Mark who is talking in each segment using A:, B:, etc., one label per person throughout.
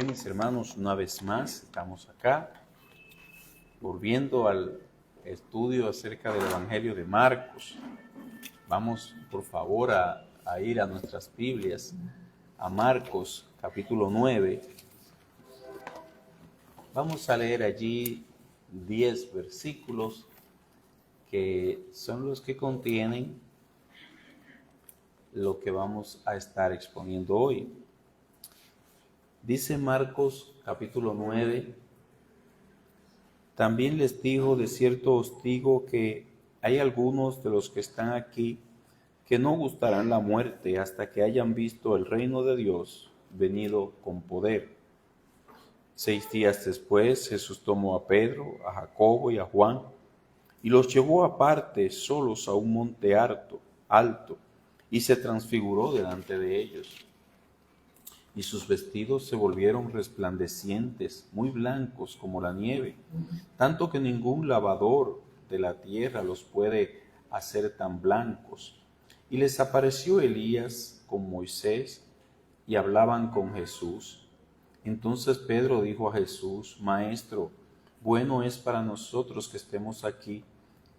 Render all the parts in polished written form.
A: Mis hermanos, una vez más estamos acá, volviendo al estudio acerca del Evangelio de Marcos. Vamos, por favor, a ir a nuestras Biblias, a Marcos, capítulo 9. Vamos a leer allí 10 versículos que son los que contienen lo que vamos a estar exponiendo hoy. Dice Marcos capítulo 9, también les dijo, de cierto os digo que hay algunos de los que están aquí que no gustarán la muerte hasta que hayan visto el reino de Dios venido con poder. 6 días después Jesús tomó a Pedro, a Jacobo y a Juan y los llevó aparte solos a un monte alto y se transfiguró delante de ellos. Y sus vestidos se volvieron resplandecientes, muy blancos como la nieve, tanto que ningún lavador de la tierra los puede hacer tan blancos. Y les apareció Elías con Moisés, y hablaban con Jesús. Entonces Pedro dijo a Jesús: Maestro, bueno es para nosotros que estemos aquí,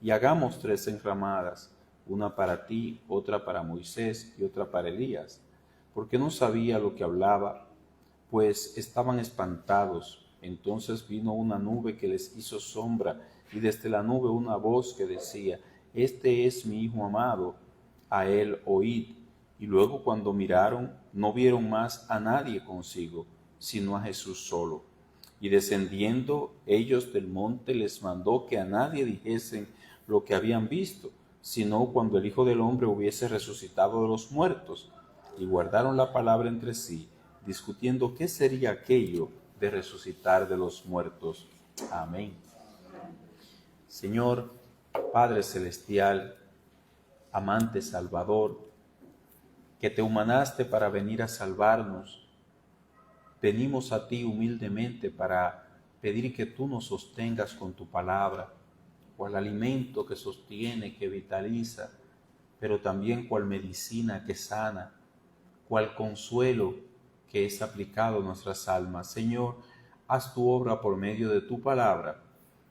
A: y hagamos 3 enramadas, una para ti, otra para Moisés y otra para Elías. Porque no sabía lo que hablaba, pues estaban espantados. Entonces vino una nube que les hizo sombra, y desde la nube una voz que decía: Este es mi Hijo amado, a él oíd. Y luego cuando miraron, no vieron más a nadie consigo, sino a Jesús solo. Y descendiendo ellos del monte, les mandó que a nadie dijesen lo que habían visto, sino cuando el Hijo del Hombre hubiese resucitado de los muertos. Y guardaron la palabra entre sí, discutiendo qué sería aquello de resucitar de los muertos. Amén. Señor, Padre Celestial, amante Salvador, que te humanaste para venir a salvarnos, venimos a ti humildemente para pedir que tú nos sostengas con tu palabra, cual alimento que sostiene, que vitaliza, pero también cual medicina que sana, cual consuelo que es aplicado a nuestras almas. Señor, haz tu obra por medio de tu palabra,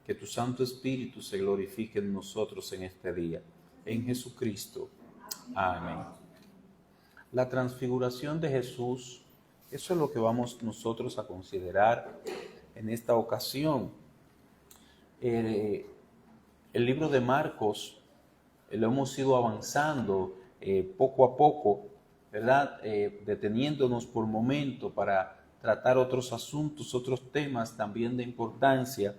A: que tu Santo Espíritu se glorifique en nosotros en este día. En Jesucristo. Amén. La transfiguración de Jesús, eso es lo que vamos nosotros a considerar en esta ocasión. El libro de Marcos lo hemos ido avanzando poco a poco, ¿verdad? Deteniéndonos por momento para tratar otros asuntos, otros temas también de importancia.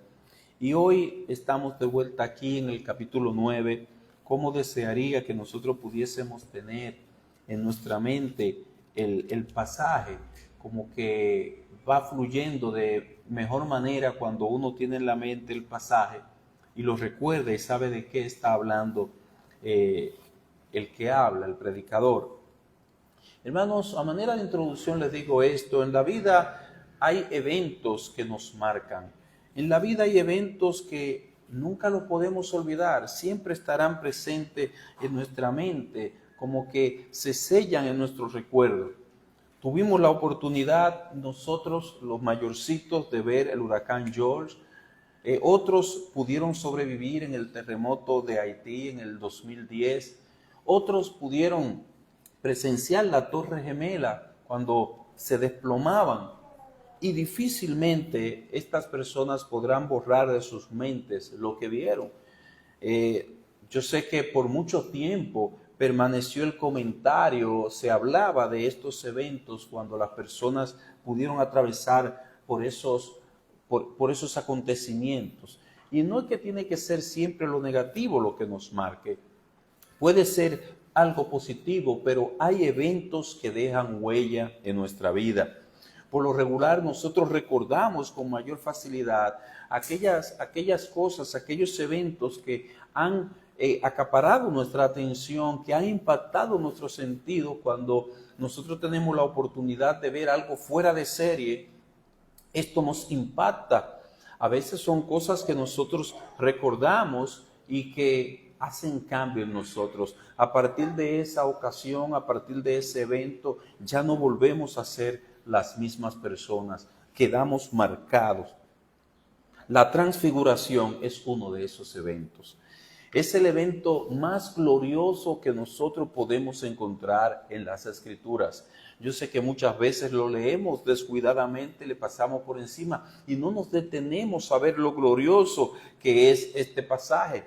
A: Y hoy estamos de vuelta aquí en el capítulo 9. ¿Cómo desearía que nosotros pudiésemos tener en nuestra mente el pasaje? Como que va fluyendo de mejor manera cuando uno tiene en la mente el pasaje y lo recuerda y sabe de qué está hablando el que habla, el predicador. Hermanos, a manera de introducción les digo esto: en la vida hay eventos que nos marcan. En la vida hay eventos que nunca los podemos olvidar, siempre estarán presentes en nuestra mente, como que se sellan en nuestro recuerdo. Tuvimos la oportunidad nosotros, los mayorcitos, de ver el huracán George. Otros pudieron sobrevivir en el terremoto de Haití en el 2010. Otros pudieron presenciar la Torre Gemela cuando se desplomaban. Y difícilmente estas personas podrán borrar de sus mentes lo que vieron. Yo sé que por mucho tiempo permaneció el comentario, se hablaba de estos eventos cuando las personas pudieron atravesar por esos acontecimientos. Y no es que tiene que ser siempre lo negativo lo que nos marque. Puede ser algo positivo, pero hay eventos que dejan huella en nuestra vida. Por lo regular nosotros recordamos con mayor facilidad aquellas cosas, aquellos eventos que han acaparado nuestra atención, que han impactado nuestro sentido. Cuando nosotros tenemos la oportunidad de ver algo fuera de serie, esto nos impacta. A veces son cosas que nosotros recordamos y que hacen cambio en nosotros. A partir de esa ocasión, a partir de ese evento, ya no volvemos a hacer las mismas personas, quedamos marcados. La transfiguración es uno de esos eventos. Es el evento más glorioso que nosotros podemos encontrar en las Escrituras. Yo sé que muchas veces lo leemos descuidadamente, le pasamos por encima y no nos detenemos a ver lo glorioso que es este pasaje.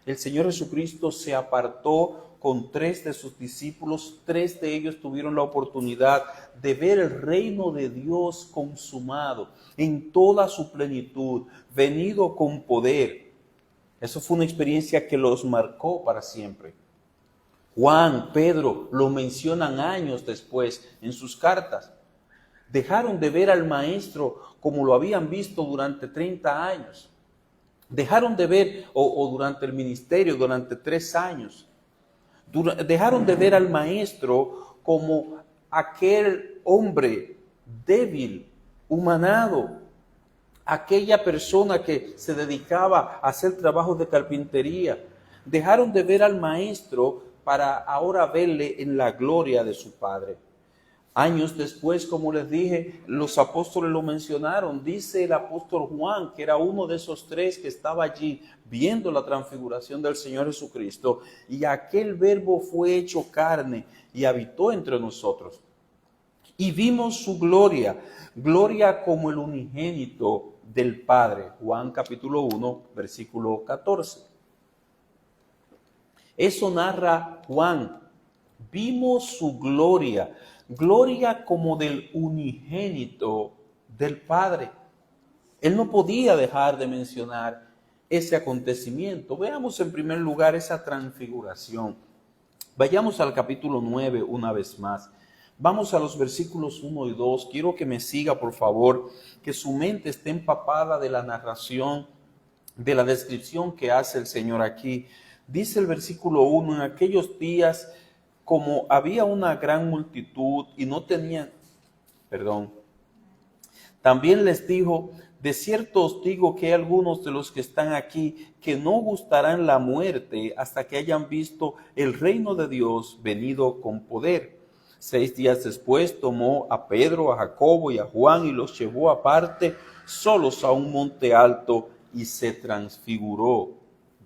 A: El Señor Jesucristo se apartó con 3 de sus discípulos, 3 de ellos tuvieron la oportunidad de ver el reino de Dios consumado en toda su plenitud, venido con poder. Eso fue una experiencia que los marcó para siempre. Juan, Pedro lo mencionan años después en sus cartas. Dejaron de ver al Maestro como lo habían visto durante 30 años. Dejaron de ver, o durante el ministerio, durante 3 años. Dejaron de ver al Maestro como aquel hombre débil, humanado, aquella persona que se dedicaba a hacer trabajos de carpintería. Dejaron de ver al Maestro para ahora verle en la gloria de su Padre. Años después, como les dije, los apóstoles lo mencionaron. Dice el apóstol Juan, que era uno de esos 3 que estaba allí viendo la transfiguración del Señor Jesucristo, y aquel verbo fue hecho carne y habitó entre nosotros. Y vimos su gloria, gloria como el unigénito del Padre. Juan capítulo 1, versículo 14. Eso narra Juan. Vimos su gloria, gloria como del unigénito del Padre. Él no podía dejar de mencionar ese acontecimiento. Veamos en primer lugar esa transfiguración. Vayamos al capítulo 9 una vez más. Vamos a los versículos 1 y 2. Quiero que me siga, por favor, que su mente esté empapada de la narración, de la descripción que hace el Señor aquí. Dice el versículo 1, en aquellos días, como había una gran multitud y no tenían, también les dijo, de cierto os digo que hay algunos de los que están aquí que no gustarán la muerte hasta que hayan visto el reino de Dios venido con poder. 6 días después tomó a Pedro, a Jacobo y a Juan y los llevó aparte, solos a un monte alto, y se transfiguró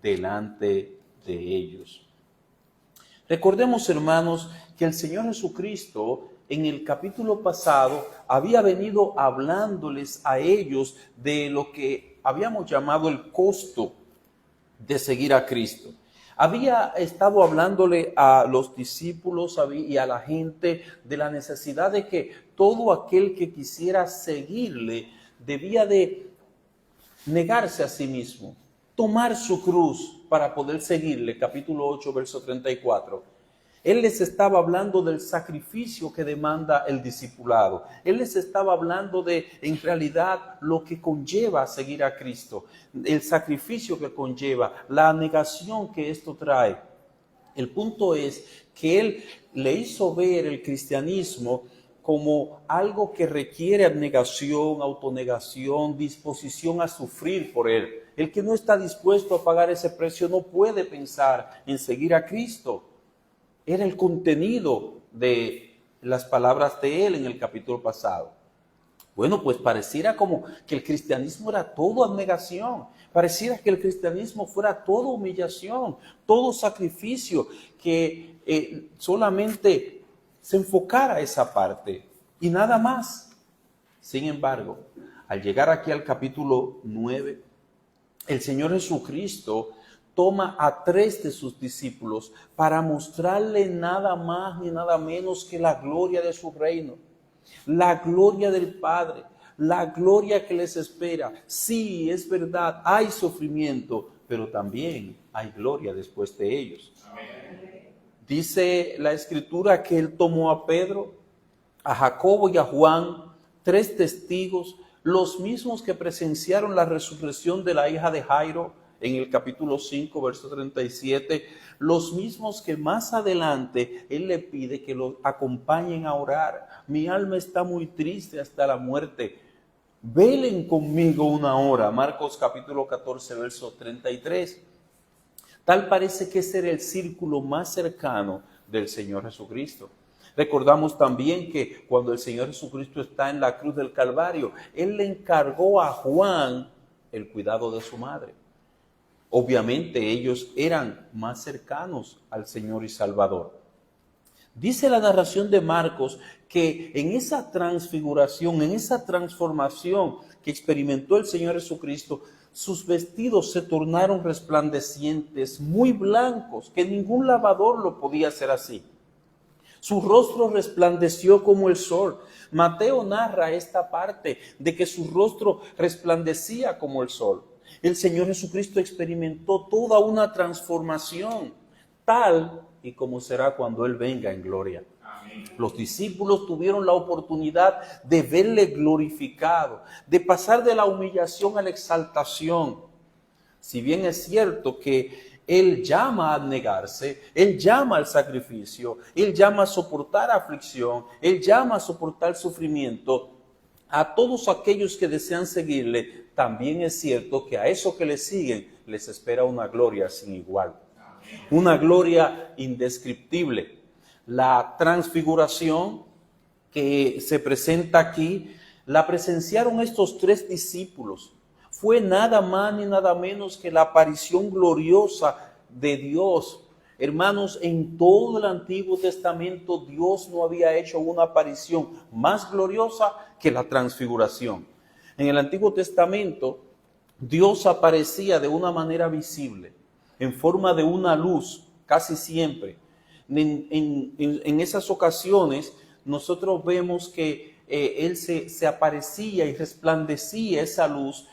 A: delante de ellos. Recordemos, hermanos, que el Señor Jesucristo en el capítulo pasado había venido hablándoles a ellos de lo que habíamos llamado el costo de seguir a Cristo. Había estado hablándole a los discípulos y a la gente de la necesidad de que todo aquel que quisiera seguirle debía de negarse a sí mismo, tomar su cruz para poder seguirle. Capítulo 8, verso 34. Él les estaba hablando del sacrificio que demanda el discipulado. Él les estaba hablando de, en realidad, lo que conlleva seguir a Cristo. El sacrificio que conlleva, la negación que esto trae. El punto es que Él le hizo ver el cristianismo como algo que requiere abnegación, autonegación, disposición a sufrir por Él. El que no está dispuesto a pagar ese precio no puede pensar en seguir a Cristo. Era el contenido de las palabras de Él en el capítulo pasado. Bueno, pues pareciera como que el cristianismo era todo abnegación. Pareciera que el cristianismo fuera todo humillación, todo sacrificio, que solamente se enfocara esa parte y nada más. Sin embargo, al llegar aquí al capítulo 9, el Señor Jesucristo toma a 3 de sus discípulos para mostrarle nada más ni nada menos que la gloria de su reino, la gloria del Padre, la gloria que les espera. Sí, es verdad, hay sufrimiento, pero también hay gloria después de ellos. Amén. Dice la Escritura que Él tomó a Pedro, a Jacobo y a Juan, 3 testigos, los mismos que presenciaron la resurrección de la hija de Jairo, en el capítulo 5, verso 37, los mismos que más adelante Él le pide que lo acompañen a orar. Mi alma está muy triste hasta la muerte. Velen conmigo una hora. Marcos capítulo 14, verso 33. Tal parece que ese era el círculo más cercano del Señor Jesucristo. Recordamos también que cuando el Señor Jesucristo está en la cruz del Calvario, Él le encargó a Juan el cuidado de su madre. Obviamente ellos eran más cercanos al Señor y Salvador. Dice la narración de Marcos que en esa transfiguración, en esa transformación que experimentó el Señor Jesucristo, sus vestidos se tornaron resplandecientes, muy blancos, que ningún lavador lo podía hacer así. Su rostro resplandeció como el sol. Mateo narra esta parte de que su rostro resplandecía como el sol. El Señor Jesucristo experimentó toda una transformación, tal y como será cuando Él venga en gloria. Amén. Los discípulos tuvieron la oportunidad de verle glorificado, de pasar de la humillación a la exaltación. Si bien es cierto que Él llama a abnegarse, Él llama al sacrificio, Él llama a soportar aflicción, Él llama a soportar sufrimiento, a todos aquellos que desean seguirle, también es cierto que a esos que le siguen les espera una gloria sin igual. Una gloria indescriptible. La transfiguración que se presenta aquí, la presenciaron estos 3 discípulos. Fue nada más ni nada menos que la aparición gloriosa de Dios. Hermanos, en todo el Antiguo Testamento Dios no había hecho una aparición más gloriosa que la transfiguración. En el Antiguo Testamento Dios aparecía de una manera visible, en forma de una luz, casi siempre. En esas ocasiones nosotros vemos que Él se aparecía y resplandecía esa luz.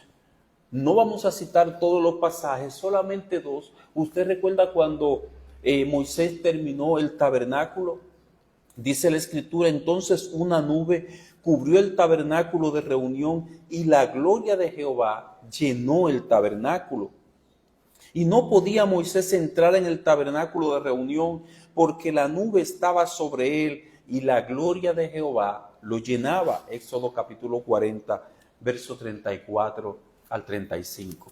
A: No vamos a citar todos los pasajes, solamente 2. ¿Usted recuerda cuando Moisés terminó el tabernáculo? Dice la Escritura, entonces una nube cubrió el tabernáculo de reunión y la gloria de Jehová llenó el tabernáculo. Y no podía Moisés entrar en el tabernáculo de reunión porque la nube estaba sobre él y la gloria de Jehová lo llenaba. Éxodo capítulo 40, verso 34 al 35.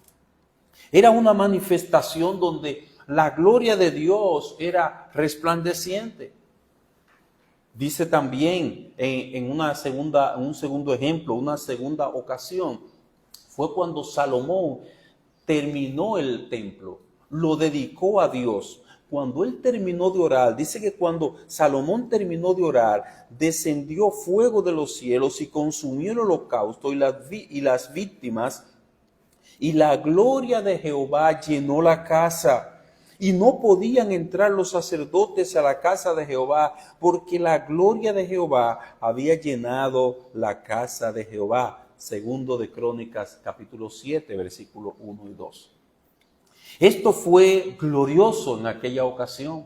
A: Era una manifestación donde la gloria de Dios era resplandeciente. Dice también en un segundo ejemplo, una segunda ocasión, fue cuando Salomón terminó el templo, lo dedicó a Dios. Cuando él terminó de orar, dice que cuando Salomón terminó de orar, descendió fuego de los cielos y consumió el holocausto y las víctimas, y la gloria de Jehová llenó la casa. Y no podían entrar los sacerdotes a la casa de Jehová, porque la gloria de Jehová había llenado la casa de Jehová. Segundo de Crónicas, capítulo 7, versículos 1 y 2. Esto fue glorioso en aquella ocasión.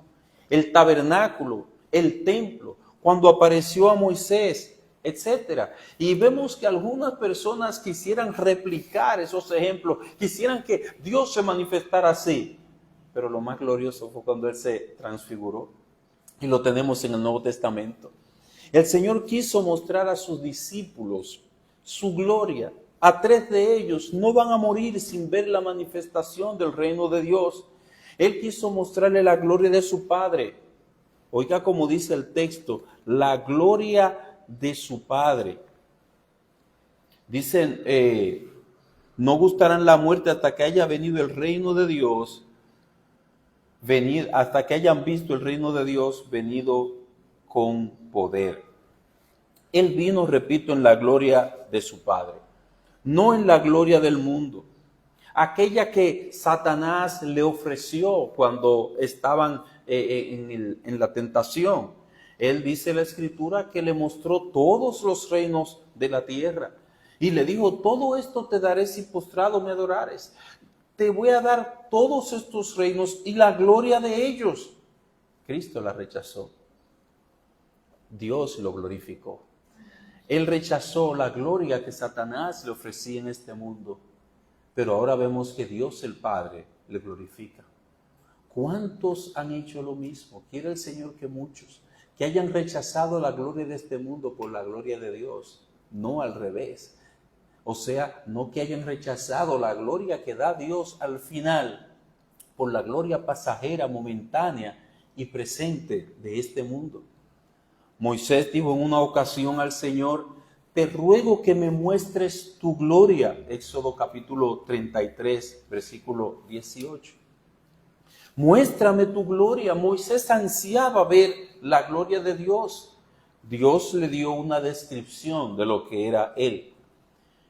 A: El tabernáculo, el templo, cuando apareció a Moisés, etcétera. Y vemos que algunas personas quisieran replicar esos ejemplos, quisieran que Dios se manifestara así. Pero lo más glorioso fue cuando Él se transfiguró. Y lo tenemos en el Nuevo Testamento. El Señor quiso mostrar a sus discípulos su gloria. A 3 de ellos no van a morir sin ver la manifestación del reino de Dios. Él quiso mostrarle la gloria de su Padre. Oiga como dice el texto, la gloria de su Padre. Dicen, no gustarán la muerte hasta que haya venido el reino de Dios. Hasta que hayan visto el reino de Dios venido con poder. Él vino, repito, en la gloria de su Padre, no en la gloria del mundo, aquella que Satanás le ofreció cuando estaban en la tentación. Él dice en la Escritura que le mostró todos los reinos de la tierra y le dijo, todo esto te daré si postrado me adorares. Te voy a dar todos estos reinos y la gloria de ellos. Cristo la rechazó. Dios lo glorificó. Él rechazó la gloria que Satanás le ofrecía en este mundo. Pero ahora vemos que Dios el Padre le glorifica. ¿Cuántos han hecho lo mismo? Quiere el Señor que muchos, que hayan rechazado la gloria de este mundo por la gloria de Dios. No al revés. O sea, no que hayan rechazado la gloria que da Dios al final por la gloria pasajera, momentánea y presente de este mundo. Moisés dijo en una ocasión al Señor: te ruego que me muestres tu gloria. Éxodo capítulo 33, versículo 18. Muéstrame tu gloria. Moisés ansiaba ver la gloria de Dios. Dios le dio una descripción de lo que era Él.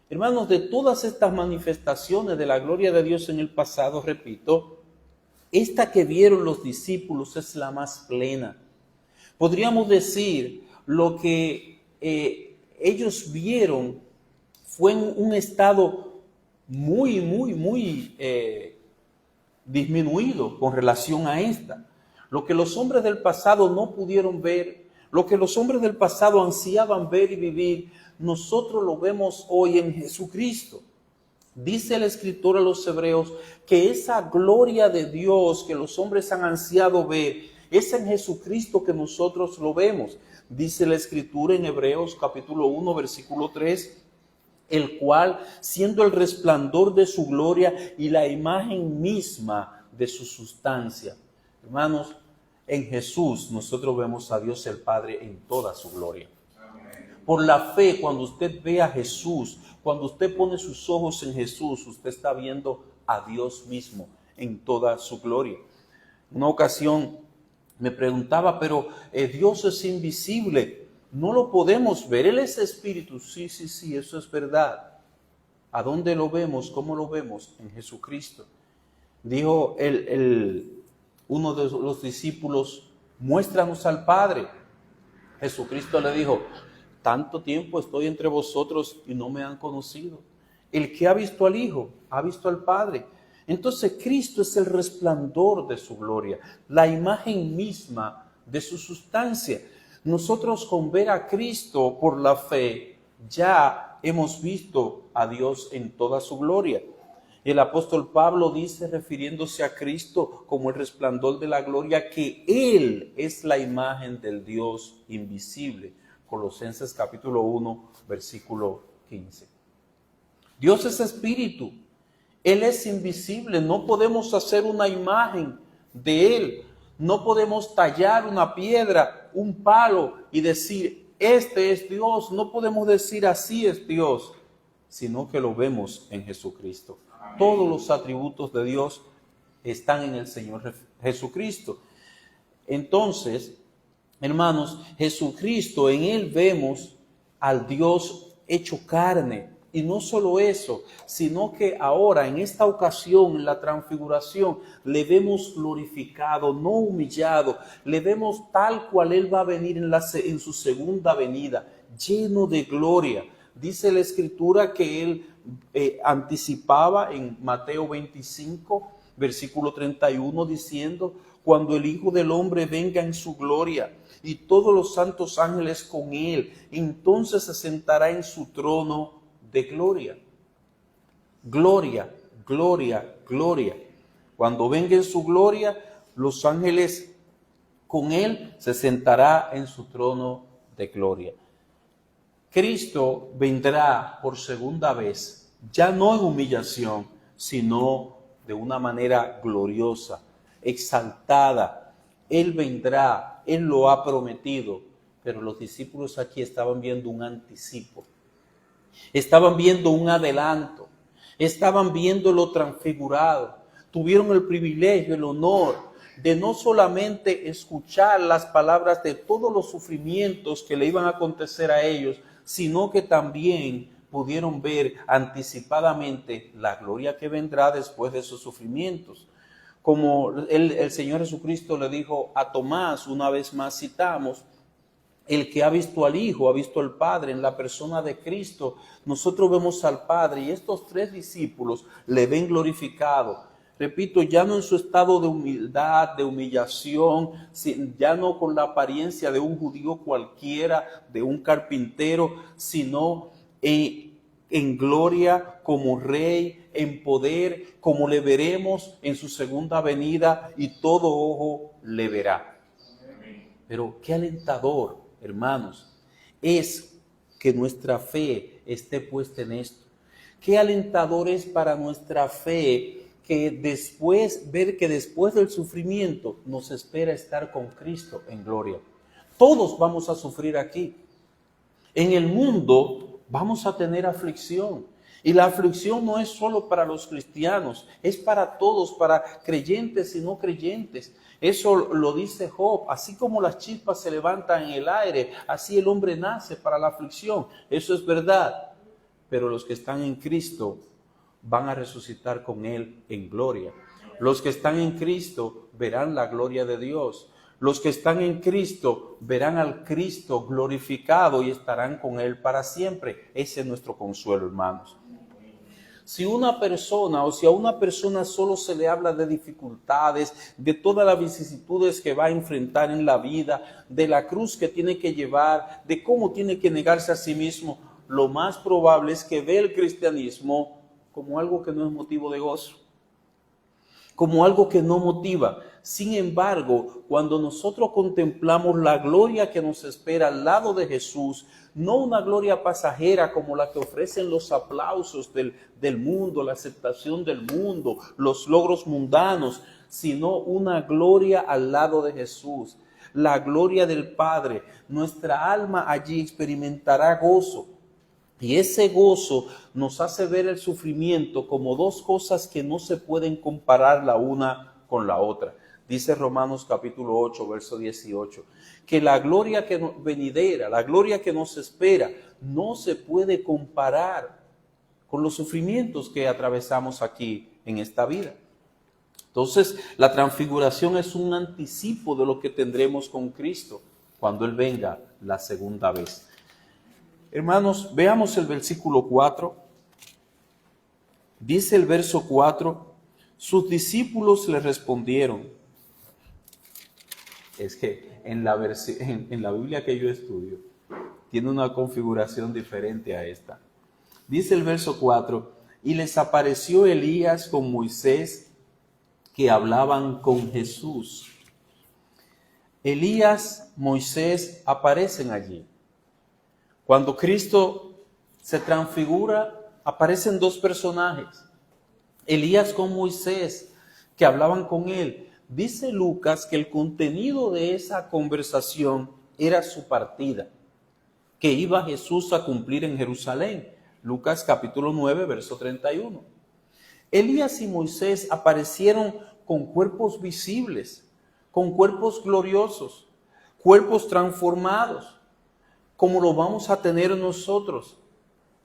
A: Hermanos, de todas estas manifestaciones de la gloria de Dios en el pasado, repito, esta que vieron los discípulos es la más plena. Podríamos decir, lo que ellos vieron fue en un estado muy disminuido con relación a esta. Lo que los hombres del pasado no pudieron ver, lo que los hombres del pasado ansiaban ver y vivir, nosotros lo vemos hoy en Jesucristo. Dice el escritor a los Hebreos que esa gloria de Dios que los hombres han ansiado ver, es en Jesucristo que nosotros lo vemos. Dice la escritura en Hebreos capítulo 1, versículo 3, el cual, siendo el resplandor de su gloria y la imagen misma de su sustancia. Hermanos, en Jesús nosotros vemos a Dios el Padre en toda su gloria. Por la fe, cuando usted ve a Jesús, cuando usted pone sus ojos en Jesús, usted está viendo a Dios mismo en toda su gloria. Una ocasión me preguntaba, pero Dios es invisible, no lo podemos ver, Él es espíritu. Sí, eso es verdad. ¿A dónde lo vemos? ¿Cómo lo vemos? En Jesucristo. Dijo uno de los discípulos: muéstranos al Padre. Jesucristo le dijo: tanto tiempo estoy entre vosotros y no me han conocido. El que ha visto al Hijo, ha visto al Padre. Entonces Cristo es el resplandor de su gloria, la imagen misma de su sustancia. Nosotros, con ver a Cristo por la fe, ya hemos visto a Dios en toda su gloria. El apóstol Pablo dice, refiriéndose a Cristo como el resplandor de la gloria, que Él es la imagen del Dios invisible. Colosenses capítulo 1, versículo 15. Dios es espíritu. Él es invisible. No podemos hacer una imagen de Él. No podemos tallar una piedra, un palo y decir, este es Dios. No podemos decir, así es Dios, sino que lo vemos en Jesucristo. Amén. Todos los atributos de Dios están en el Señor Jesucristo. Entonces, hermanos, Jesucristo, en Él vemos al Dios hecho carne. Y no solo eso, sino que ahora, en esta ocasión, en la transfiguración, le vemos glorificado, no humillado. Le vemos tal cual Él va a venir en su segunda venida, lleno de gloria. Dice la Escritura que Él anticipaba en Mateo 25, versículo 31, diciendo, cuando el Hijo del Hombre venga en su gloria y todos los santos ángeles con Él, entonces se sentará en su trono de gloria. Gloria, gloria, gloria. Cuando venga en su gloria, los ángeles con Él, se sentará en su trono de gloria. Cristo vendrá por segunda vez, ya no en humillación, sino de una manera gloriosa, exaltada. Él vendrá, Él lo ha prometido, pero los discípulos aquí estaban viendo un anticipo. Estaban viendo un adelanto, estaban viendo lo transfigurado, tuvieron el privilegio, el honor de no solamente escuchar las palabras de todos los sufrimientos que le iban a acontecer a ellos, sino que también pudieron ver anticipadamente la gloria que vendrá después de esos sufrimientos. Como el Señor Jesucristo le dijo a Tomás, una vez más citamos, el que ha visto al Hijo, ha visto al Padre. En la persona de Cristo, nosotros vemos al Padre y estos tres discípulos le ven glorificado. Repito, ya no en su estado de humildad, de humillación, ya no con la apariencia de un judío cualquiera, de un carpintero, sino en gloria como Rey, en poder, como le veremos en su segunda venida y todo ojo le verá. Pero qué alentador, hermanos, es que nuestra fe esté puesta en esto. Qué alentador es para nuestra fe ver que después del sufrimiento nos espera estar con Cristo en gloria. Todos vamos a sufrir aquí. En el mundo vamos a tener aflicción. Y la aflicción no es solo para los cristianos, es para todos, para creyentes y no creyentes. Eso lo dice Job, así como las chispas se levantan en el aire, así el hombre nace para la aflicción. Eso es verdad. Pero los que están en Cristo van a resucitar con Él en gloria. Los que están en Cristo verán la gloria de Dios. Los que están en Cristo verán al Cristo glorificado y estarán con Él para siempre. Ese es nuestro consuelo, hermanos. Si una persona o si a una persona solo se le habla de dificultades, de todas las vicisitudes que va a enfrentar en la vida, de la cruz que tiene que llevar, de cómo tiene que negarse a sí mismo, lo más probable es que ve el cristianismo como algo que no es motivo de gozo, como algo que no motiva. Sin embargo, cuando nosotros contemplamos la gloria que nos espera al lado de Jesús, no una gloria pasajera como la que ofrecen los aplausos del mundo, la aceptación del mundo, los logros mundanos, sino una gloria al lado de Jesús, la gloria del Padre. Nuestra alma allí experimentará gozo. Y ese gozo nos hace ver el sufrimiento como dos cosas que no se pueden comparar la una con la otra. Dice Romanos capítulo 8, verso 18, que la gloria que venidera, la gloria que nos espera, no se puede comparar con los sufrimientos que atravesamos aquí en esta vida. Entonces, la transfiguración es un anticipo de lo que tendremos con Cristo cuando Él venga la segunda vez. Hermanos, veamos el versículo 4. Dice el verso 4, sus discípulos le respondieron. Es que en la Biblia que yo estudio, tiene una configuración diferente a esta. Dice el verso 4, y les apareció Elías con Moisés, que hablaban con Jesús. Elías, Moisés aparecen allí. Cuando Cristo se transfigura, aparecen dos personajes. Elías con Moisés, que hablaban con él. Dice Lucas que el contenido de esa conversación era su partida, que iba Jesús a cumplir en Jerusalén. Lucas capítulo 9, verso 31. Elías y Moisés aparecieron con cuerpos visibles, con cuerpos gloriosos, cuerpos transformados, como lo vamos a tener nosotros.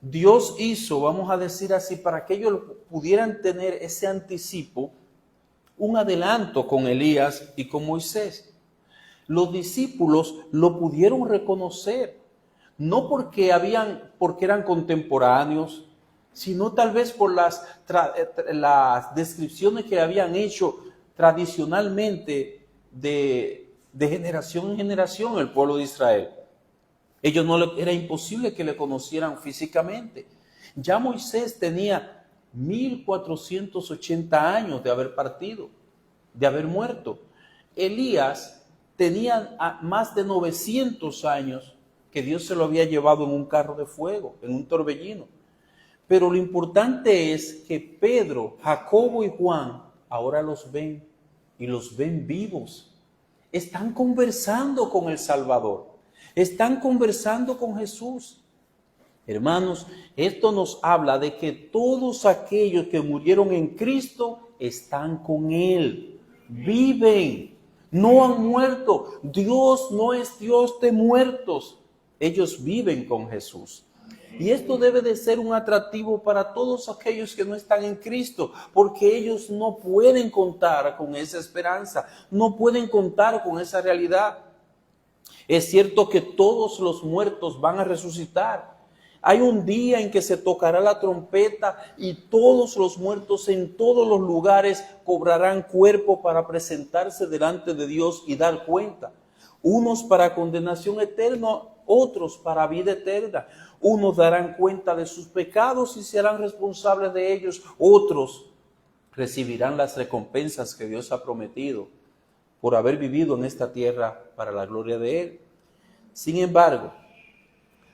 A: Dios hizo, vamos a decir así, para que ellos pudieran tener ese anticipo, un adelanto con Elías y con Moisés. Los discípulos lo pudieron reconocer, no porque eran contemporáneos, sino tal vez por las descripciones que habían hecho tradicionalmente de generación en generación el pueblo de Israel. Era imposible que le conocieran físicamente. Ya Moisés tenía 1480 años de haber partido, de haber muerto. Elías tenía más de 900 años que Dios se lo había llevado en un carro de fuego, en un torbellino. Pero lo importante es que Pedro, Jacobo y Juan ahora los ven y los ven vivos. Están conversando con el Salvador, están conversando con Jesús. Hermanos, esto nos habla de que todos aquellos que murieron en Cristo están con Él, viven, no han muerto. Dios no es Dios de muertos, ellos viven con Jesús. Y esto debe de ser un atractivo para todos aquellos que no están en Cristo, porque ellos no pueden contar con esa esperanza, no pueden contar con esa realidad. Es cierto que todos los muertos van a resucitar. Hay un día en que se tocará la trompeta y todos los muertos en todos los lugares cobrarán cuerpo para presentarse delante de Dios y dar cuenta. Unos para condenación eterna, otros para vida eterna. Unos darán cuenta de sus pecados y serán responsables de ellos. Otros recibirán las recompensas que Dios ha prometido por haber vivido en esta tierra para la gloria de Él. Sin embargo,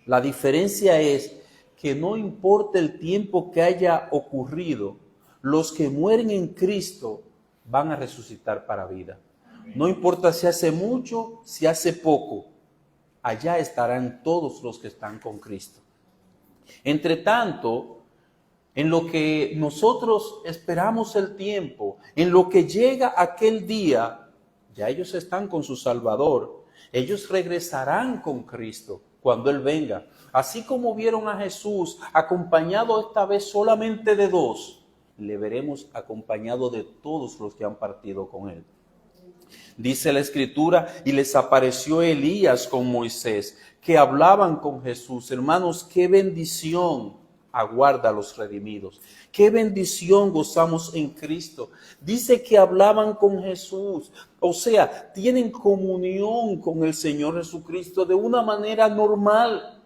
A: la diferencia es que no importa el tiempo que haya ocurrido, los que mueren en Cristo van a resucitar para vida. No importa si hace mucho, si hace poco, allá estarán todos los que están con Cristo. Entre tanto, en lo que nosotros esperamos el tiempo, en lo que llega aquel día, ya ellos están con su Salvador. Ellos regresarán con Cristo cuando Él venga. Así como vieron a Jesús acompañado esta vez solamente de 2, le veremos acompañado de todos los que han partido con Él. Dice la Escritura, y les apareció Elías con Moisés, que hablaban con Jesús. Hermanos, qué bendición aguarda a los redimidos. Qué bendición gozamos en Cristo. Dice que hablaban con Jesús. O sea, tienen comunión con el Señor Jesucristo de una manera normal.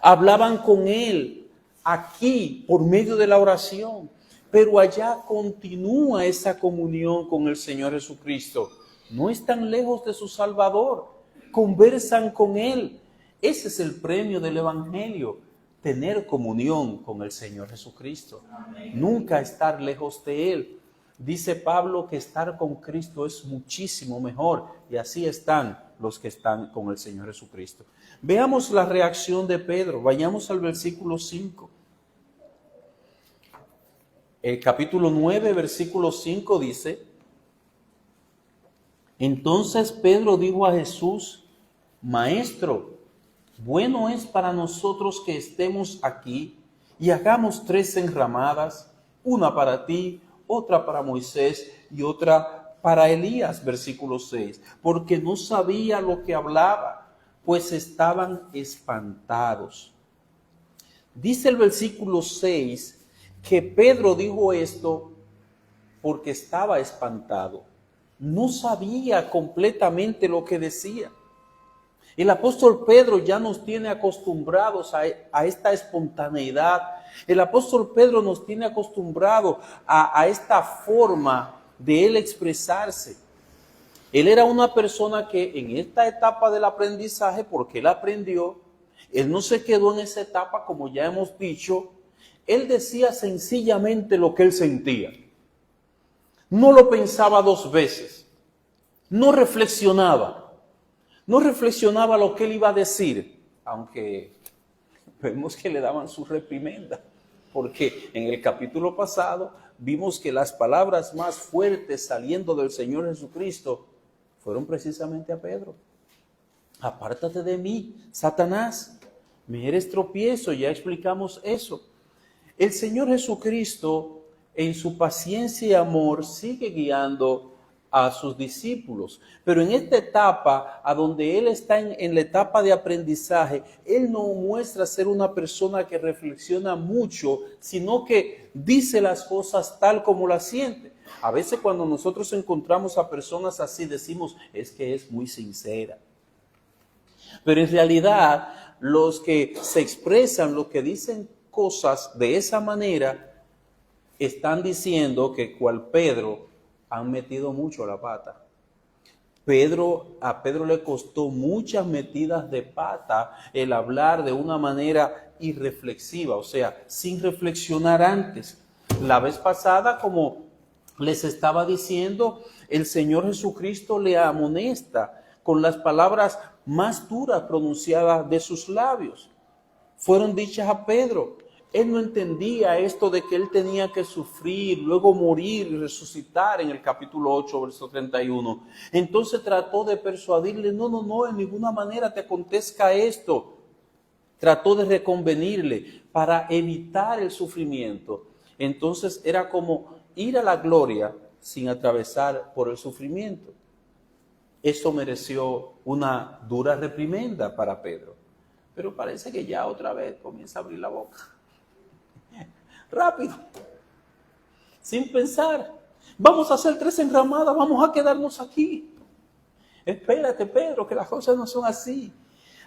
A: Hablaban con Él aquí por medio de la oración. Pero allá continúa esa comunión con el Señor Jesucristo. No están lejos de su Salvador. Conversan con Él. Ese es el premio del Evangelio. Tener comunión con el Señor Jesucristo. Nunca estar lejos de Él. Dice Pablo que estar con Cristo es muchísimo mejor. Y así están los que están con el Señor Jesucristo. Veamos la reacción de Pedro. Vayamos al versículo 5. El capítulo 9, versículo 5 dice: Entonces Pedro dijo a Jesús: Maestro, bueno es para nosotros que estemos aquí y hagamos 3 enramadas, una para ti, otra para Moisés y otra para Elías. Versículo 6, porque no sabía lo que hablaba, pues estaban espantados. Dice el versículo 6 que Pedro dijo esto porque estaba espantado. No sabía completamente lo que decía. El apóstol Pedro ya nos tiene acostumbrados a esta espontaneidad. El apóstol Pedro nos tiene acostumbrado a esta forma de él expresarse. Él era una persona que en esta etapa del aprendizaje, porque él aprendió, él no se quedó en esa etapa, como ya hemos dicho. Él decía sencillamente lo que él sentía. No lo pensaba 2 veces. No reflexionaba. No reflexionaba lo que él iba a decir, aunque vemos que le daban su reprimenda, porque en el capítulo pasado vimos que las palabras más fuertes saliendo del Señor Jesucristo fueron precisamente a Pedro. Apártate de mí, Satanás, me eres tropiezo, ya explicamos eso. El Señor Jesucristo, en su paciencia y amor, sigue guiando a sus discípulos, pero en esta etapa, a donde Él está en la etapa de aprendizaje, Él no muestra ser una persona que reflexiona mucho, sino que dice las cosas tal como las siente. A veces cuando nosotros encontramos a personas así, decimos, es que es muy sincera. Pero en realidad, los que se expresan, los que dicen cosas de esa manera, están diciendo que cual Pedro han metido mucho la pata. A Pedro le costó muchas metidas de pata el hablar de una manera irreflexiva, o sea, sin reflexionar antes. La vez pasada, como les estaba diciendo, el Señor Jesucristo le amonesta con las palabras más duras pronunciadas de sus labios. Fueron dichas a Pedro. Él no entendía esto de que él tenía que sufrir, luego morir y resucitar en el capítulo 8, verso 31. Entonces trató de persuadirle, no, en ninguna manera te acontezca esto. Trató de reconvenirle para evitar el sufrimiento. Entonces era como ir a la gloria sin atravesar por el sufrimiento. Eso mereció una dura reprimenda para Pedro. Pero parece que ya otra vez comienza a abrir la boca. Rápido, sin pensar. Vamos a hacer 3 enramadas, vamos a quedarnos aquí. Espérate, Pedro, que las cosas no son así.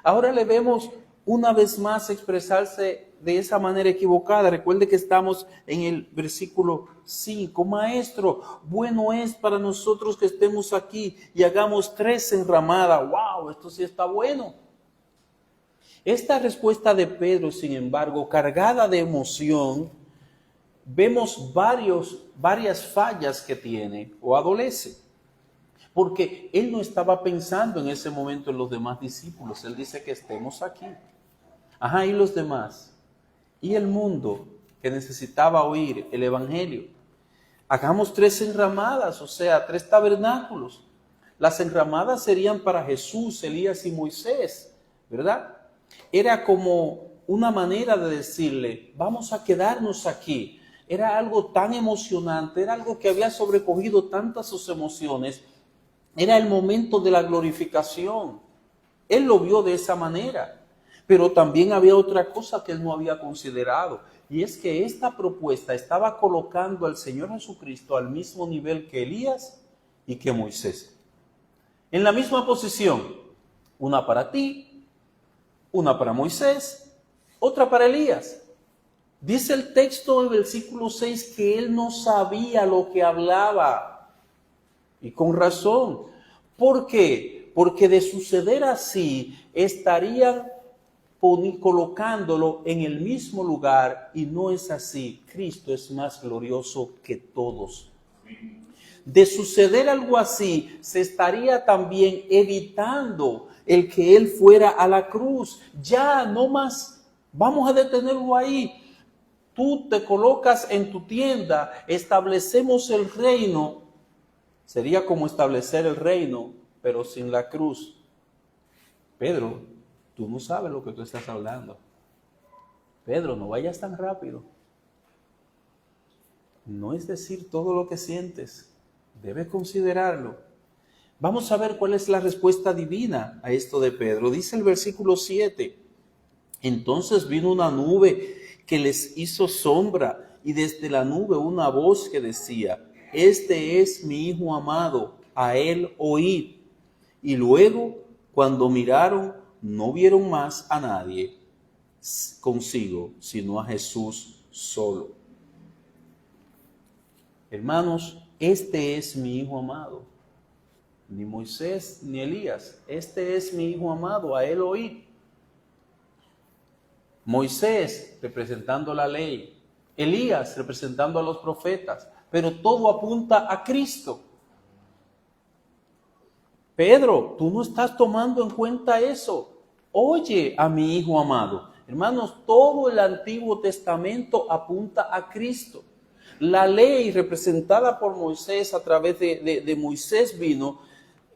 A: Ahora le vemos una vez más expresarse de esa manera equivocada. Recuerde que estamos en el versículo 5. Maestro, bueno es para nosotros que estemos aquí y hagamos 3 enramadas. ¡Wow! Esto sí está bueno. Esta respuesta de Pedro, sin embargo, cargada de emoción, vemos varias fallas que tiene o adolece. Porque Él no estaba pensando en ese momento en los demás discípulos. Él dice que estemos aquí. Ajá, ¿y los demás? ¿Y el mundo que necesitaba oír el Evangelio? Hagamos 3 enramadas, o sea, 3 tabernáculos. Las enramadas serían para Jesús, Elías y Moisés, ¿verdad? Era como una manera de decirle, vamos a quedarnos aquí. Era algo tan emocionante, era algo que había sobrecogido tantas sus emociones. Era el momento de la glorificación. Él lo vio de esa manera. Pero también había otra cosa que él no había considerado. Y es que esta propuesta estaba colocando al Señor Jesucristo al mismo nivel que Elías y que Moisés. En la misma posición. Una para ti, una para Moisés, otra para Elías. Dice el texto del versículo 6 que él no sabía lo que hablaba. Y con razón. ¿Por qué? Porque de suceder así, estarían colocándolo en el mismo lugar, y no es así. Cristo es más glorioso que todos. De suceder algo así, se estaría también evitando el que Él fuera a la cruz. Ya, no más, vamos a detenerlo ahí. Tú te colocas en tu tienda, establecemos el reino. Sería como establecer el reino, pero sin la cruz. Pedro, tú no sabes lo que tú estás hablando. Pedro, no vayas tan rápido. No es decir todo lo que sientes. Debes considerarlo. Vamos a ver cuál es la respuesta divina a esto de Pedro. Dice el versículo 7. Entonces vino una nube que les hizo sombra, y desde la nube una voz que decía: este es mi Hijo amado, a él oíd. Y luego, cuando miraron, no vieron más a nadie consigo, sino a Jesús solo. Hermanos, este es mi Hijo amado. Ni Moisés ni Elías. Este es mi Hijo amado, a él oíd. Moisés representando la ley. Elías representando a los profetas. Pero todo apunta a Cristo. Pedro, tú no estás tomando en cuenta eso. Oye a mi Hijo amado. Hermanos, todo el Antiguo Testamento apunta a Cristo. La ley representada por Moisés a través de Moisés vino,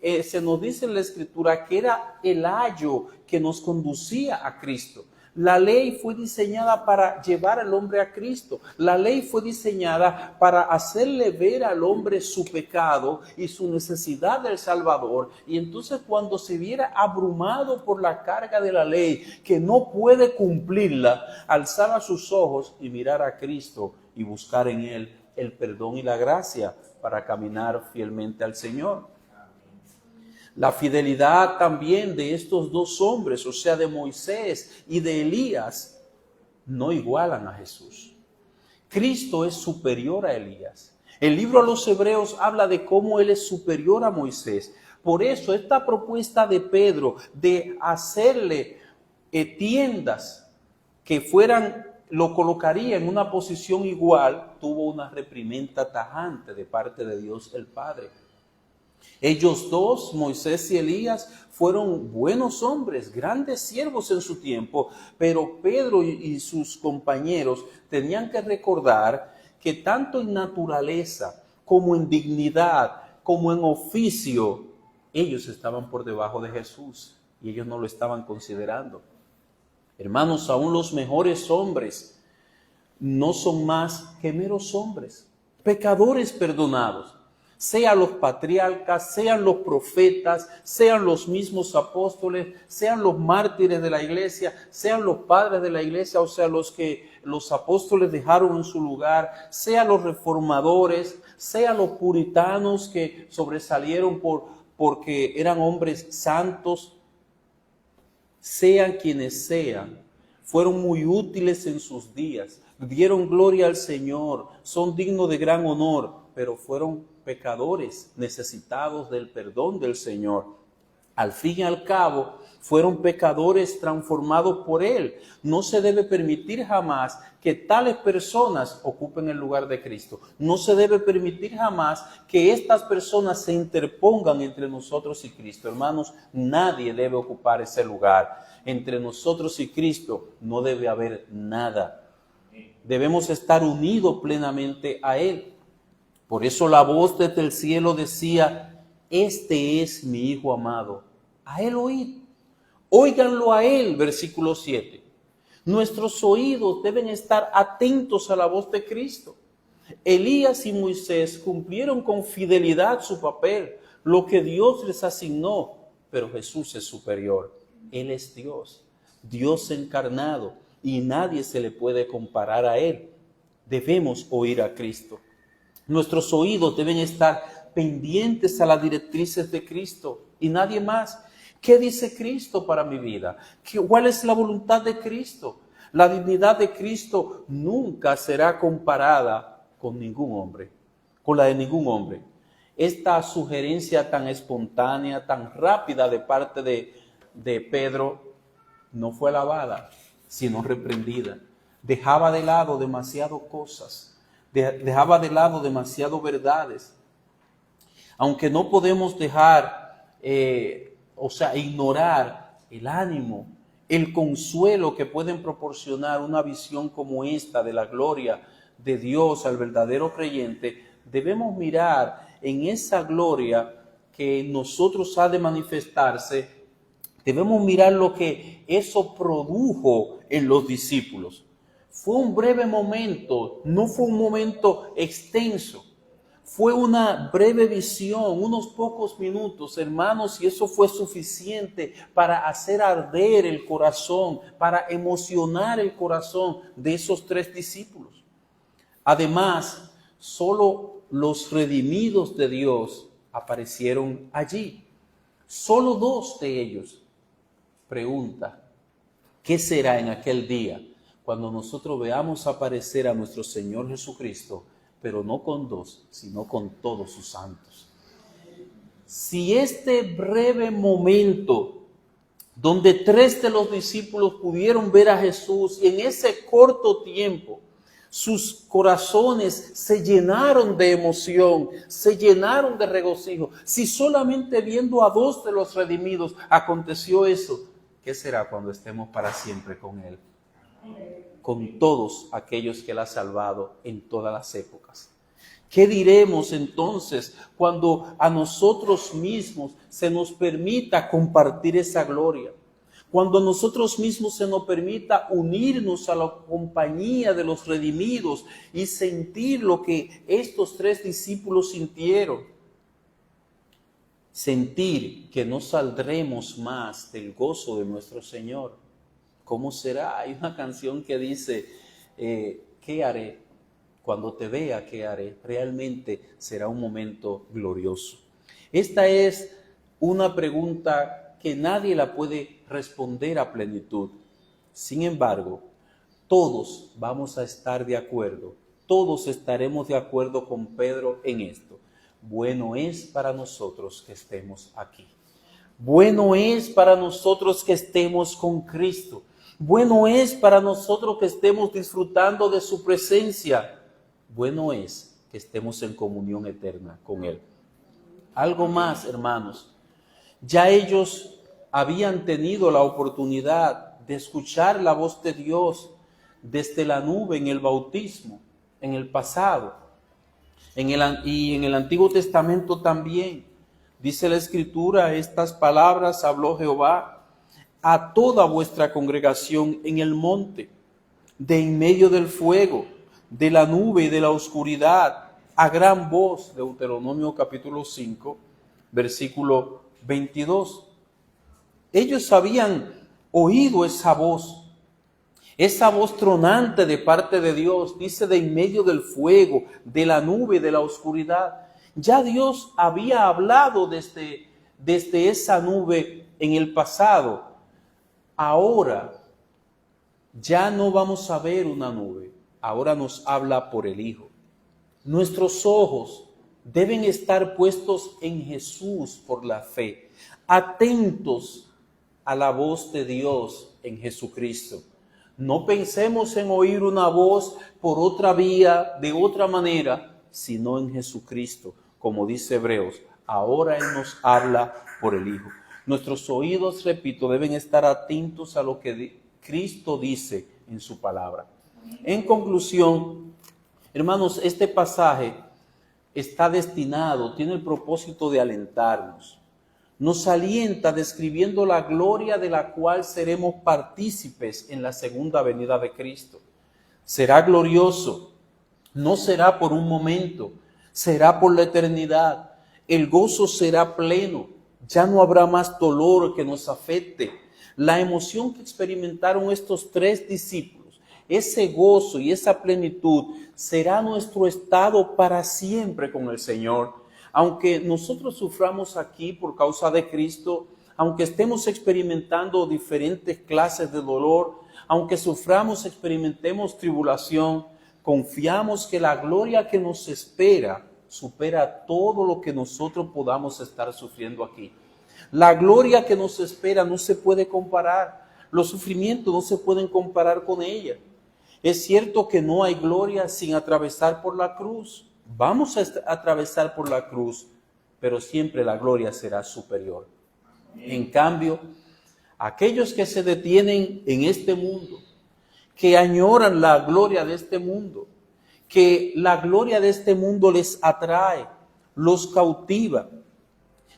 A: se nos dice en la Escritura que era el ayo que nos conducía a Cristo. La ley fue diseñada para llevar al hombre a Cristo. La ley fue diseñada para hacerle ver al hombre su pecado y su necesidad del Salvador. Y entonces cuando se viera abrumado por la carga de la ley, que no puede cumplirla, alzaba sus ojos y mirar a Cristo y buscar en Él el perdón y la gracia para caminar fielmente al Señor. La fidelidad también de estos 2 hombres, o sea, de Moisés y de Elías, no igualan a Jesús. Cristo es superior a Elías. El libro a los Hebreos habla de cómo Él es superior a Moisés. Por eso esta propuesta de Pedro de hacerle tiendas que fueran, lo colocaría en una posición igual, tuvo una reprimenda tajante de parte de Dios el Padre. Ellos 2, Moisés y Elías, fueron buenos hombres, grandes siervos en su tiempo, pero Pedro y sus compañeros tenían que recordar que tanto en naturaleza como en dignidad, como en oficio, ellos estaban por debajo de Jesús y ellos no lo estaban considerando. Hermanos, aún los mejores hombres no son más que meros hombres, pecadores perdonados. Sean los patriarcas, sean los profetas, sean los mismos apóstoles, sean los mártires de la iglesia, sean los padres de la iglesia, o sea, los que los apóstoles dejaron en su lugar, sean los reformadores, sean los puritanos que sobresalieron porque eran hombres santos, sean quienes sean, fueron muy útiles en sus días, dieron gloria al Señor, son dignos de gran honor, pero fueron pecadores necesitados del perdón del Señor. Al fin y al cabo, fueron pecadores transformados por Él. No se debe permitir jamás que tales personas ocupen el lugar de Cristo. No se debe permitir jamás que estas personas se interpongan entre nosotros y Cristo. Hermanos, nadie debe ocupar ese lugar. Entre nosotros y Cristo no debe haber nada. Debemos estar unidos plenamente a Él. Por eso la voz desde el cielo decía: este es mi Hijo amado, a Él oíd. Óiganlo a Él, versículo 7. Nuestros oídos deben estar atentos a la voz de Cristo. Elías y Moisés cumplieron con fidelidad su papel, lo que Dios les asignó, pero Jesús es superior. Él es Dios, Dios encarnado, y nadie se le puede comparar a Él. Debemos oír a Cristo. Nuestros oídos deben estar pendientes a las directrices de Cristo y nadie más. ¿Qué dice Cristo para mi vida? ¿Cuál es la voluntad de Cristo? La dignidad de Cristo nunca será comparada con ningún hombre, con la de ningún hombre. Esta sugerencia tan espontánea, tan rápida de parte de Pedro, no fue alabada, sino reprendida. Dejaba de lado demasiadas cosas, dejaba de lado demasiadas verdades. Aunque no podemos dejar, ignorar el ánimo, el consuelo que pueden proporcionar una visión como esta de la gloria de Dios al verdadero creyente, debemos mirar en esa gloria que en nosotros ha de manifestarse, debemos mirar lo que eso produjo en los discípulos. Fue un breve momento, no fue un momento extenso. Fue una breve visión, unos pocos minutos, hermanos, y eso fue suficiente para hacer arder el corazón, para emocionar el corazón de esos 3 discípulos. Además, solo los redimidos de Dios aparecieron allí. Solo 2 de ellos. Pregunta: ¿qué será en aquel día cuando nosotros veamos aparecer a nuestro Señor Jesucristo, pero no con 2, sino con todos sus santos? Si este breve momento donde 3 de los discípulos pudieron ver a Jesús y en ese corto tiempo sus corazones se llenaron de emoción, se llenaron de regocijo, si solamente viendo a 2 de los redimidos aconteció eso, ¿qué será cuando estemos para siempre con Él? Con todos aquellos que Él ha salvado en todas las épocas. ¿Qué diremos entonces cuando a nosotros mismos se nos permita compartir esa gloria? Cuando a nosotros mismos se nos permita unirnos a la compañía de los redimidos y sentir lo que estos 3 discípulos sintieron. Sentir que no saldremos más del gozo de nuestro Señor. ¿Cómo será? Hay una canción que dice, ¿qué haré? Cuando te vea, ¿qué haré? Realmente será un momento glorioso. Esta es una pregunta que nadie la puede responder a plenitud. Sin embargo, todos vamos a estar de acuerdo, todos estaremos de acuerdo con Pedro en esto. Bueno es para nosotros que estemos aquí. Bueno es para nosotros que estemos con Cristo. Bueno es para nosotros que estemos disfrutando de su presencia. Bueno es que estemos en comunión eterna con Él. Algo más, hermanos. Ya ellos habían tenido la oportunidad de escuchar la voz de Dios desde la nube en el bautismo, en el pasado. Y en el Antiguo Testamento también. Dice la Escritura, estas palabras habló Jehová a toda vuestra congregación en el monte, de en medio del fuego, de la nube y de la oscuridad, a gran voz. Deuteronomio capítulo 5, versículo 22. Ellos habían oído esa voz tronante de parte de Dios, dice de en medio del fuego, de la nube, de la oscuridad. Ya Dios había hablado desde esa nube en el pasado. Ahora ya no vamos a ver una nube, ahora nos habla por el Hijo. Nuestros ojos deben estar puestos en Jesús por la fe, atentos a la voz de Dios en Jesucristo. No pensemos en oír una voz por otra vía, de otra manera, sino en Jesucristo. Como dice Hebreos, ahora Él nos habla por el Hijo. Nuestros oídos, repito, deben estar atentos a lo que Cristo dice en su palabra. En conclusión, hermanos, este pasaje está destinado, tiene el propósito de alentarnos. Nos alienta describiendo la gloria de la cual seremos partícipes en la segunda venida de Cristo. Será glorioso, no será por un momento, será por la eternidad. El gozo será pleno, ya no habrá más dolor que nos afecte. La emoción que experimentaron estos 3 discípulos, ese gozo y esa plenitud será nuestro estado para siempre con el Señor. Aunque nosotros suframos aquí por causa de Cristo, aunque estemos experimentando diferentes clases de dolor, aunque suframos, experimentemos tribulación, confiamos que la gloria que nos espera supera todo lo que nosotros podamos estar sufriendo aquí. La gloria que nos espera no se puede comparar. Los sufrimientos no se pueden comparar con ella. Es cierto que no hay gloria sin atravesar por la cruz. Vamos a atravesar por la cruz, pero siempre la gloria será superior. En cambio, aquellos que se detienen en este mundo, que añoran la gloria de este mundo, que la gloria de este mundo les atrae, los cautiva,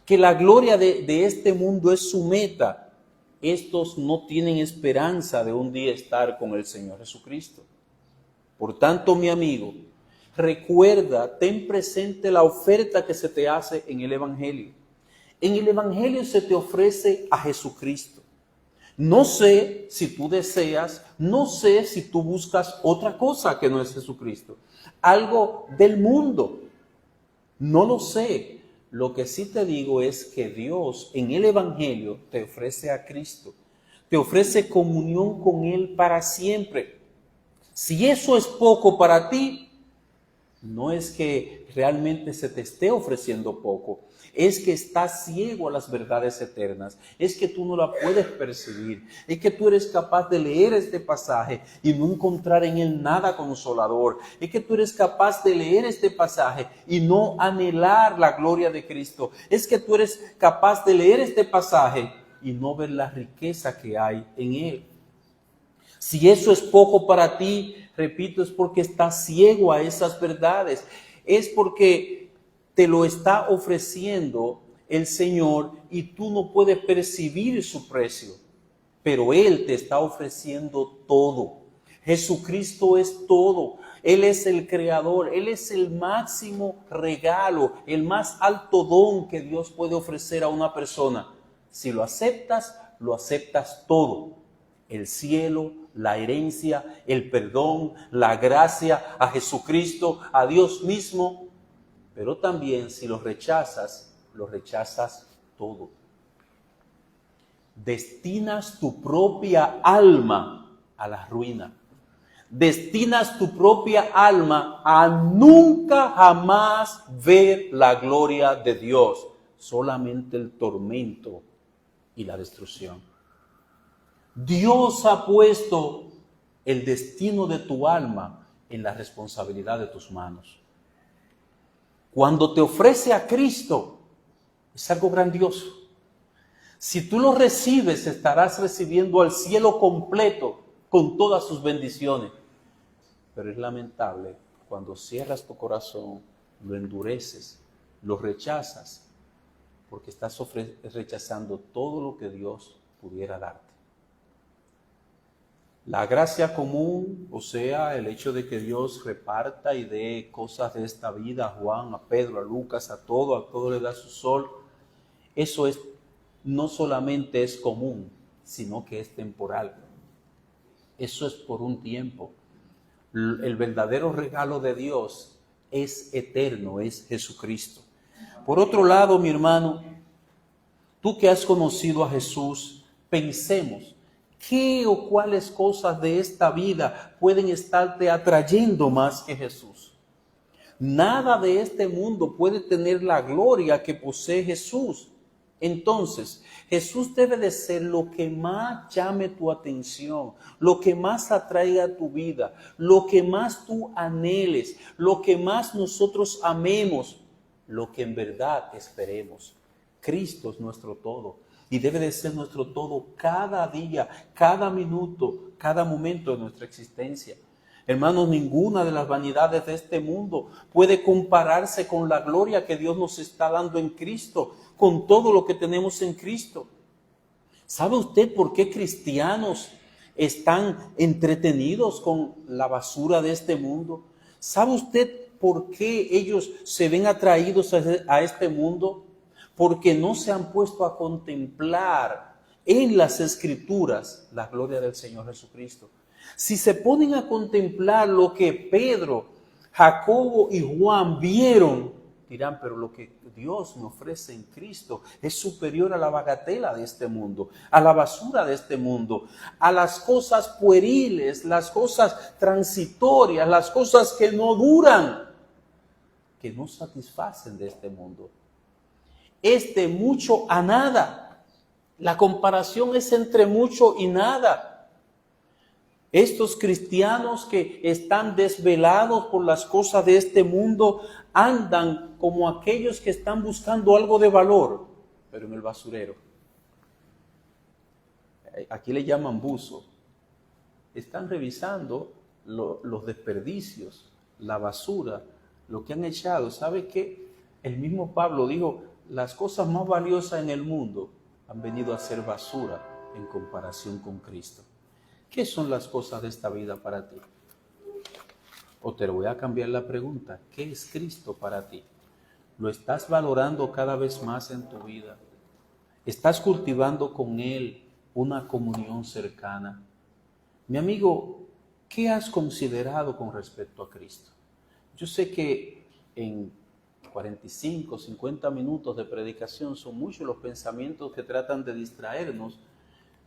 A: que la gloria de este mundo es su meta, estos no tienen esperanza de un día estar con el Señor Jesucristo. Por tanto, mi amigo, recuerda, ten presente la oferta que se te hace en el Evangelio. En el Evangelio se te ofrece a Jesucristo. No sé si tú deseas, no sé si tú buscas otra cosa que no es Jesucristo. Algo del mundo. No lo sé. Lo que sí te digo es que Dios en el Evangelio te ofrece a Cristo. Te ofrece comunión con Él para siempre. Si eso es poco para ti, no es que realmente se te esté ofreciendo poco, es que estás ciego a las verdades eternas, es que tú no la puedes percibir, es que tú eres capaz de leer este pasaje y no encontrar en él nada consolador, es que tú eres capaz de leer este pasaje y no anhelar la gloria de Cristo, es que tú eres capaz de leer este pasaje y no ver la riqueza que hay en él. Si eso es poco para ti, repito, es porque estás ciego a esas verdades. Es porque te lo está ofreciendo el Señor y tú no puedes percibir su precio. Pero Él te está ofreciendo todo. Jesucristo es todo. Él es el creador. Él es el máximo regalo, el más alto don que Dios puede ofrecer a una persona. Si lo aceptas todo. El cielo, la herencia, el perdón, la gracia, a Jesucristo, a Dios mismo. Pero también si lo rechazas todo. Destinas tu propia alma a la ruina. Destinas tu propia alma a nunca jamás ver la gloria de Dios. Solamente el tormento y la destrucción. Dios ha puesto el destino de tu alma en la responsabilidad de tus manos. Cuando te ofrece a Cristo, es algo grandioso. Si tú lo recibes, estarás recibiendo al cielo completo con todas sus bendiciones. Pero es lamentable cuando cierras tu corazón, lo endureces, lo rechazas, porque estás rechazando todo lo que Dios pudiera darte. La gracia común, o sea, el hecho de que Dios reparta y dé cosas de esta vida a Juan, a Pedro, a Lucas, a todo le da su sol, eso es, no solamente es común, sino que es temporal. Eso es por un tiempo. El verdadero regalo de Dios es eterno, es Jesucristo. Por otro lado, mi hermano, tú que has conocido a Jesús, pensemos, ¿qué o cuáles cosas de esta vida pueden estarte atrayendo más que Jesús? Nada de este mundo puede tener la gloria que posee Jesús. Entonces, Jesús debe de ser lo que más llame tu atención, lo que más atraiga a tu vida, lo que más tú anheles, lo que más nosotros amemos, lo que en verdad esperemos. Cristo es nuestro todo y debe de ser nuestro todo cada día, cada minuto, cada momento de nuestra existencia. Hermanos, ninguna de las vanidades de este mundo puede compararse con la gloria que Dios nos está dando en Cristo, con todo lo que tenemos en Cristo. ¿Sabe usted por qué cristianos están entretenidos con la basura de este mundo? ¿Sabe usted por qué ellos se ven atraídos a este mundo? Porque no se han puesto a contemplar en las Escrituras la gloria del Señor Jesucristo. Si se ponen a contemplar lo que Pedro, Jacobo y Juan vieron, dirán, pero lo que Dios me ofrece en Cristo es superior a la bagatela de este mundo, a la basura de este mundo, a las cosas pueriles, las cosas transitorias, las cosas que no duran, que no satisfacen de este mundo. Es de mucho a nada. La comparación es entre mucho y nada. Estos cristianos que están desvelados por las cosas de este mundo andan como aquellos que están buscando algo de valor, pero en el basurero. Aquí le llaman buzo. Están revisando los desperdicios, la basura, lo que han echado. ¿Sabe qué? El mismo Pablo dijo, las cosas más valiosas en el mundo han venido a ser basura en comparación con Cristo. ¿Qué son las cosas de esta vida para ti? O te voy a cambiar la pregunta. ¿Qué es Cristo para ti? ¿Lo estás valorando cada vez más en tu vida? ¿Estás cultivando con Él una comunión cercana? Mi amigo, ¿qué has considerado con respecto a Cristo? Yo sé que en 45, 50 minutos de predicación son muchos los pensamientos que tratan de distraernos,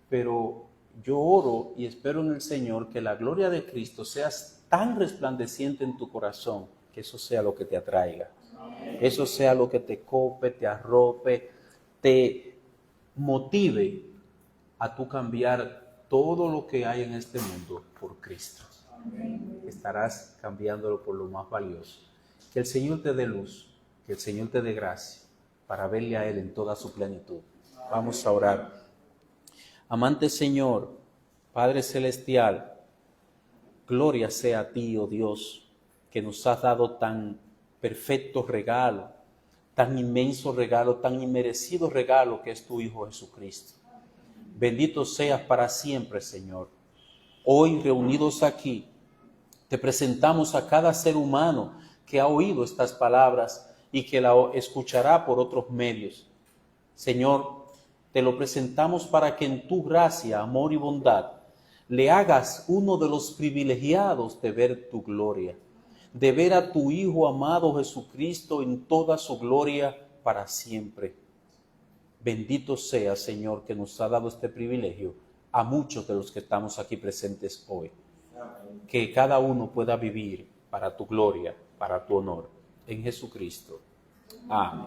A: pero yo oro y espero en el Señor que la gloria de Cristo sea tan resplandeciente en tu corazón que eso sea lo que te atraiga. Eso sea lo que te cope, te arrope, te motive a tú cambiar todo lo que hay en este mundo por Cristo. Estarás cambiándolo por lo más valioso. Que el Señor te dé luz, que el Señor te dé gracia para verle a Él en toda su plenitud. Vamos a orar. Amante Señor, Padre Celestial, gloria sea a ti, oh Dios, que nos has dado tan perfecto regalo, tan inmenso regalo, tan inmerecido regalo que es tu Hijo Jesucristo. Bendito seas para siempre, Señor. Hoy reunidos aquí, te presentamos a cada ser humano que ha oído estas palabras y que la escuchará por otros medios. Señor, te lo presentamos para que en tu gracia, amor y bondad le hagas uno de los privilegiados de ver tu gloria, de ver a tu Hijo amado Jesucristo en toda su gloria para siempre. Bendito sea, Señor, que nos ha dado este privilegio a muchos de los que estamos aquí presentes hoy. Que cada uno pueda vivir para tu gloria, para tu honor. En Jesucristo. Amén.